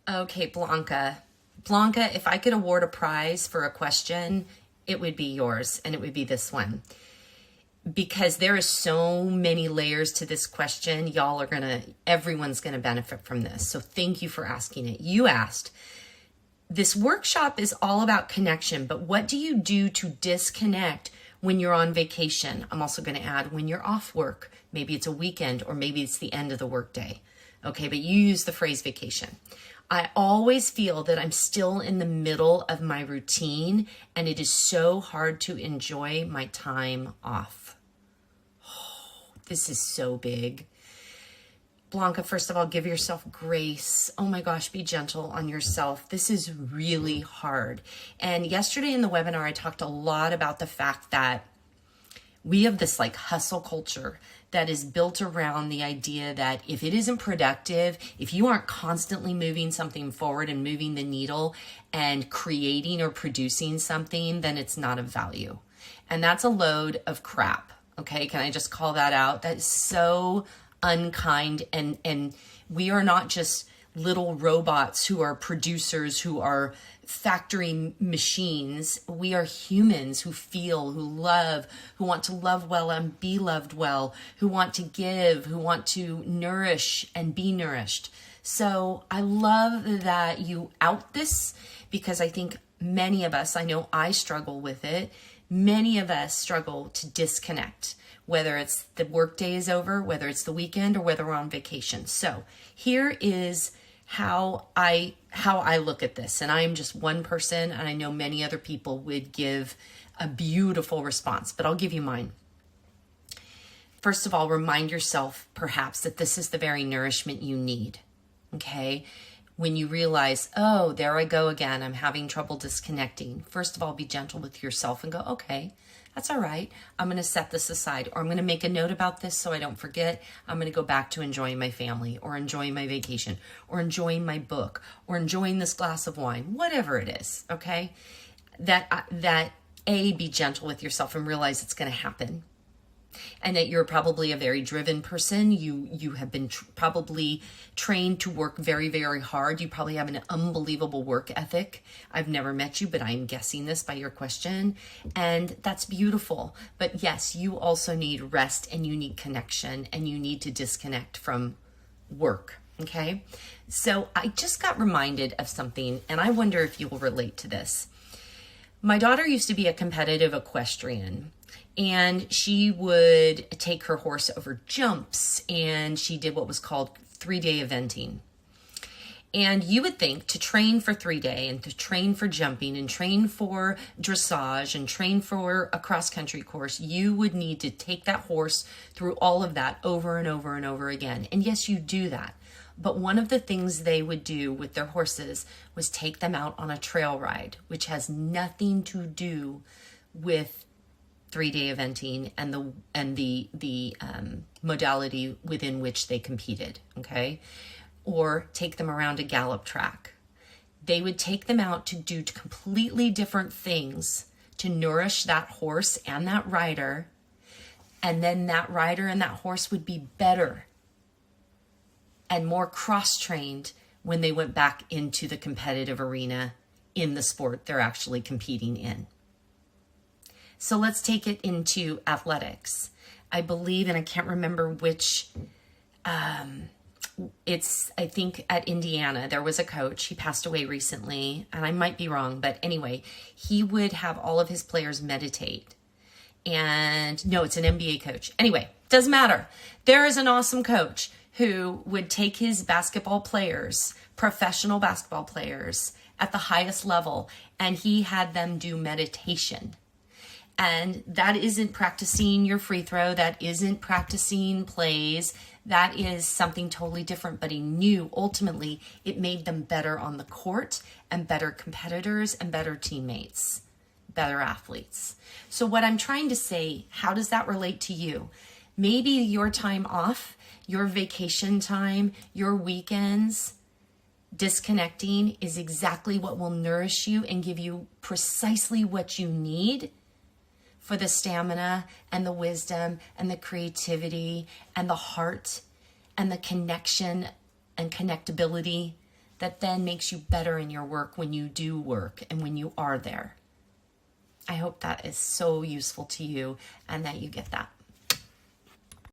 Okay, Blanca. Blanca, if I could award a prize for a question, it would be yours, and it would be this one. Because there is so many layers to this question, everyone's gonna benefit from this. So thank you for asking it. You asked, this workshop is all about connection, but what do you do to disconnect when you're on vacation? I'm also gonna add when you're off work. Maybe it's a weekend or maybe it's the end of the workday. Okay, but you use the phrase vacation. I always feel that I'm still in the middle of my routine and it is so hard to enjoy my time off. Oh, this is so big. Blanca, first of all, give yourself grace. Oh my gosh, be gentle on yourself. This is really hard. And yesterday in the webinar, I talked a lot about the fact that we have this like hustle culture that is built around the idea that if it isn't productive, if you aren't constantly moving something forward and moving the needle and creating or producing something, then it's not of value. And that's a load of crap. Okay, can I just call that out? That is so unkind. And we are not just little robots who are producers, who are factory machines. We are humans who feel, who love, who want to love well and be loved well, who want to give, who want to nourish and be nourished. So I love that you out this, because I think many of us, I know I struggle with it, many of us struggle to disconnect, whether it's the workday is over, whether it's the weekend, or whether we're on vacation. So here is how I look at this. And I am just one person, and I know many other people would give a beautiful response, but I'll give you mine. First of all, remind yourself perhaps that this is the very nourishment you need, okay? When you realize, oh, there I go again, I'm having trouble disconnecting. First of all, be gentle with yourself and go, okay, that's all right. I'm going to set this aside, or I'm going to make a note about this so I don't forget. I'm going to go back to enjoying my family, or enjoying my vacation, or enjoying my book, or enjoying this glass of wine, whatever it is, okay? Be gentle with yourself and realize it's going to happen. And that you're probably a very driven person. You have been probably trained to work very, very hard. You probably have an unbelievable work ethic. I've never met you, but I'm guessing this by your question. And that's beautiful. But yes, you also need rest, and you need connection, and you need to disconnect from work. Okay? So I just got reminded of something, and I wonder if you will relate to this. My daughter used to be a competitive equestrian. And she would take her horse over jumps, and she did what was called 3-day eventing. And you would think to train for 3-day and to train for jumping and train for dressage and train for a cross-country course, you would need to take that horse through all of that over and over and over again. And yes, you do that. But one of the things they would do with their horses was take them out on a trail ride, which has nothing to do with 3-day eventing and the modality within which they competed, okay? Or take them around a gallop track. They would take them out to do completely different things to nourish that horse and that rider, and then that rider and that horse would be better and more cross-trained when they went back into the competitive arena in the sport they're actually competing in. So let's take it into athletics. I believe, and I can't remember which, I think at Indiana, there was a coach. He passed away recently, and I might be wrong, but anyway, he would have all of his players meditate. And no, it's an NBA coach. Anyway, doesn't matter. There is an awesome coach who would take his basketball players, professional basketball players at the highest level, and he had them do meditation. And that isn't practicing your free throw. That isn't practicing plays. That is something totally different. But he knew ultimately it made them better on the court and better competitors and better teammates, better athletes. So what I'm trying to say, how does that relate to you? Maybe your time off, your vacation time, your weekends, disconnecting is exactly what will nourish you and give you precisely what you need for the stamina and the wisdom and the creativity and the heart and the connection and connectability that then makes you better in your work when you do work and when you are there. I hope that is so useful to you and that you get that.